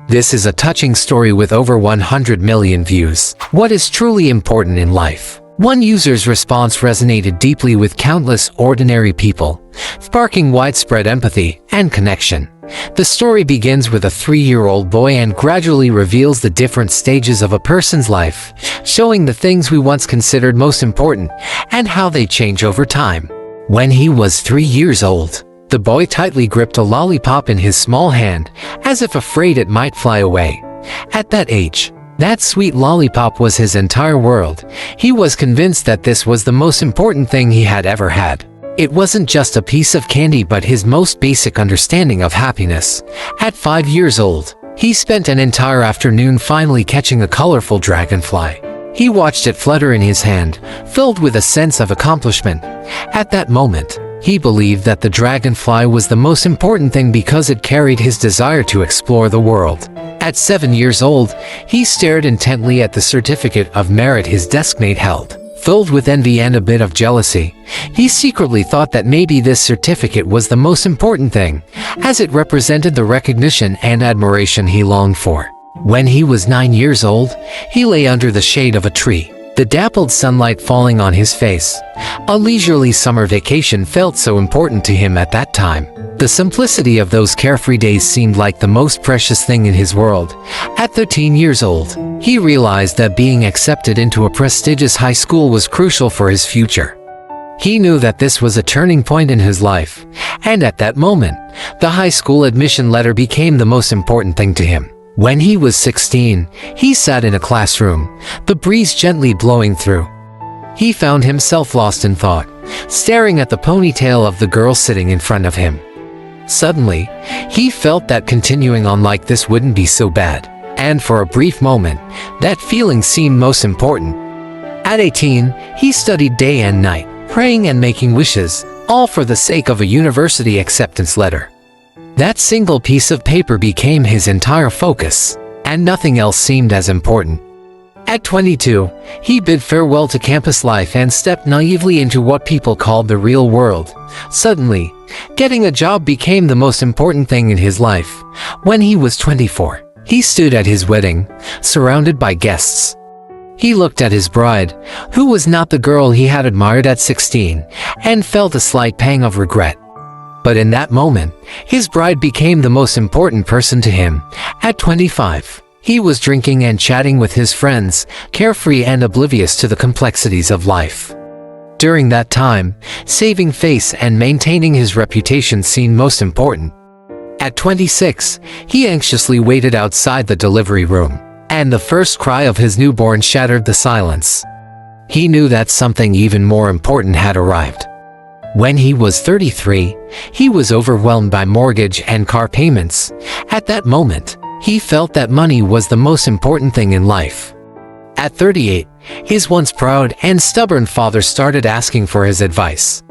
This is a touching story with over 100 million views. What is truly important in life? One user's response resonated deeply with countless ordinary people, sparking widespread empathy and connection. The story begins with a 3-year-old boy and gradually reveals the different stages of a person's life, showing the things we once considered most important and how they change over time. When he was 3 years old, the boy tightly gripped a lollipop in his small hand, as if afraid it might fly away. At that age, that sweet lollipop was his entire world. He was convinced that this was the most important thing he had ever had. It wasn't just a piece of candy but his most basic understanding of happiness. At 5 years old, he spent an entire afternoon finally catching a colorful dragonfly. He watched it flutter in his hand, filled with a sense of accomplishment. At that moment, he believed that the dragonfly was the most important thing because it carried his desire to explore the world. At 7 years old, he stared intently at the certificate of merit his deskmate held. Filled with envy and a bit of jealousy, he secretly thought that maybe this certificate was the most important thing, as it represented the recognition and admiration he longed for. When he was 9 years old, he lay under the shade of a tree, the dappled sunlight falling on his face. A leisurely summer vacation felt so important to him at that time. The simplicity of those carefree days seemed like the most precious thing in his world. At 13 years old, he realized that being accepted into a prestigious high school was crucial for his future. He knew that this was a turning point in his life, and at that moment, the high school admission letter became the most important thing to him. When he was 16, he sat in a classroom, the breeze gently blowing through. He found himself lost in thought, staring at the ponytail of the girl sitting in front of him. Suddenly, he felt that continuing on like this wouldn't be so bad, and for a brief moment, that feeling seemed most important. At 18, he studied day and night, praying and making wishes, all for the sake of a university acceptance letter. That single piece of paper became his entire focus, and nothing else seemed as important. At 22, he bid farewell to campus life and stepped naively into what people called the real world. Suddenly, getting a job became the most important thing in his life. When he was 24, he stood at his wedding, surrounded by guests. He looked at his bride, who was not the girl he had admired at 16, and felt a slight pang of regret. But in that moment, his bride became the most important person to him. At 25, he was drinking and chatting with his friends, carefree and oblivious to the complexities of life. During that time, saving face and maintaining his reputation seemed most important. At 26, he anxiously waited outside the delivery room, and the first cry of his newborn shattered the silence. He knew that something even more important had arrived. When he was 33, he was overwhelmed by mortgage and car payments. At that moment, he felt that money was the most important thing in life. At 38, his once proud and stubborn father started asking for his advice.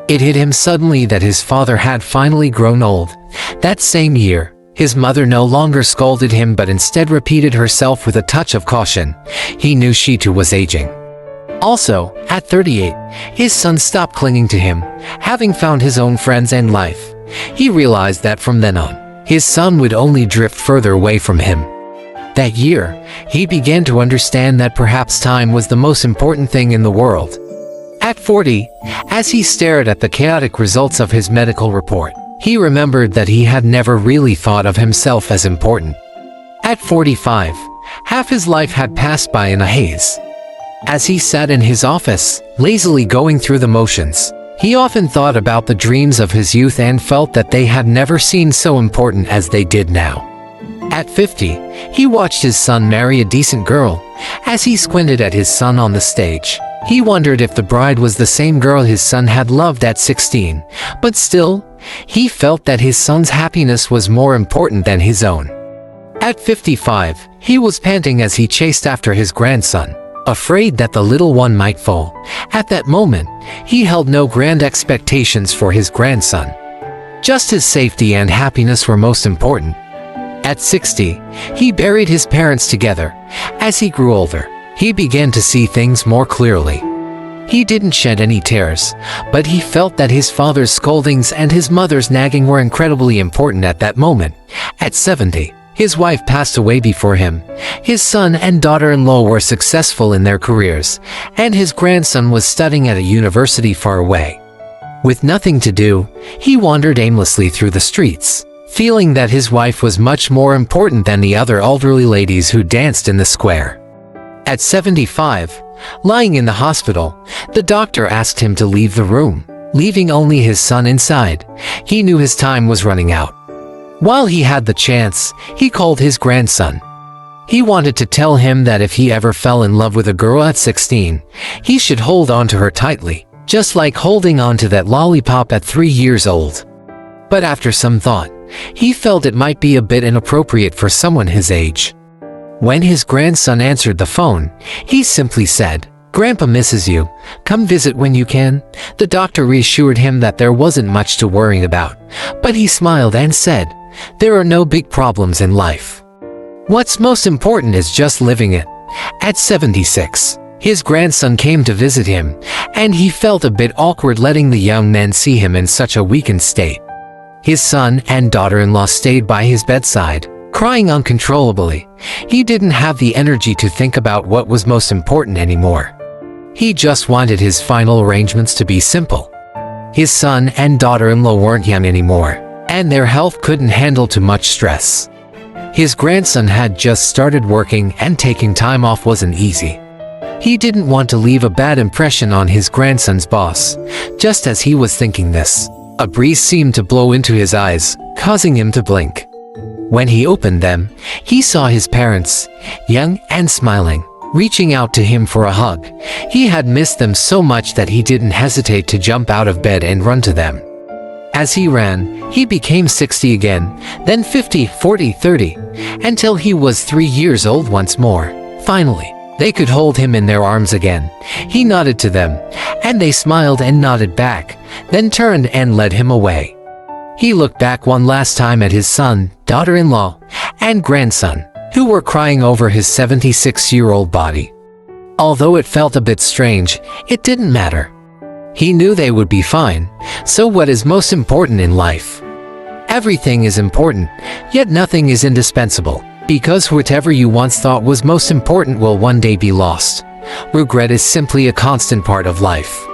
It hit him suddenly that his father had finally grown old. That same year, his mother no longer scolded him but instead repeated herself with a touch of caution. He knew she too was aging. Also, at 38, his son stopped clinging to him, having found his own friends and life. He realized that from then on, his son would only drift further away from him. That year, he began to understand that perhaps time was the most important thing in the world. At 40, as he stared at the chaotic results of his medical report, he remembered that he had never really thought of himself as important. At 45, half his life had passed by in a haze. As he sat in his office, lazily going through the motions, he often thought about the dreams of his youth and felt that they had never seemed so important as they did now. At 50, he watched his son marry a decent girl. As he squinted at his son on the stage, he wondered if the bride was the same girl his son had loved at 16, but still, he felt that his son's happiness was more important than his own. At 55, he was panting as he chased after his grandson, afraid that the little one might fall. At that moment, he held no grand expectations for his grandson. Just his safety and happiness were most important. At 60, he buried his parents together. As he grew older, he began to see things more clearly. He didn't shed any tears, but he felt that his father's scoldings and his mother's nagging were incredibly important at that moment. At 70, His wife passed away before him. His son and daughter-in-law were successful in their careers, and his grandson was studying at a university far away. With nothing to do, he wandered aimlessly through the streets, feeling that his wife was much more important than the other elderly ladies who danced in the square. At 75, lying in the hospital, the doctor asked him to leave the room, leaving only his son inside. He knew his time was running out. While he had the chance, he called his grandson. He wanted to tell him that if he ever fell in love with a girl at 16, he should hold on to her tightly, just like holding on to that lollipop at 3 years old. But after some thought, he felt it might be a bit inappropriate for someone his age. When his grandson answered the phone, he simply said, "Grandpa misses you. Come visit when you can." The doctor reassured him that there wasn't much to worry about, but he smiled and said, "There are no big problems in life. What's most important is just living it." At 76, his grandson came to visit him, and he felt a bit awkward letting the young man see him in such a weakened state. His son and daughter-in-law stayed by his bedside, crying uncontrollably. He didn't have the energy to think about what was most important anymore. He just wanted his final arrangements to be simple. His son and daughter-in-law weren't young anymore, and their health couldn't handle too much stress. His grandson had just started working, and taking time off wasn't easy. He didn't want to leave a bad impression on his grandson's boss. Just as he was thinking this, a breeze seemed to blow into his eyes, causing him to blink. When he opened them, he saw his parents, young and smiling, reaching out to him for a hug. He had missed them so much that he didn't hesitate to jump out of bed and run to them. As he ran, he became 60 again, then 50, 40, 30, until he was 3 years old once more. Finally, they could hold him in their arms again. He nodded to them, and they smiled and nodded back, then turned and led him away. He looked back one last time at his son, daughter-in-law, and grandson, who were crying over his 76-year-old body. Although it felt a bit strange, it didn't matter. He knew they would be fine. So what is most important in life? Everything is important, yet nothing is indispensable, because whatever you once thought was most important will one day be lost. Regret is simply a constant part of life.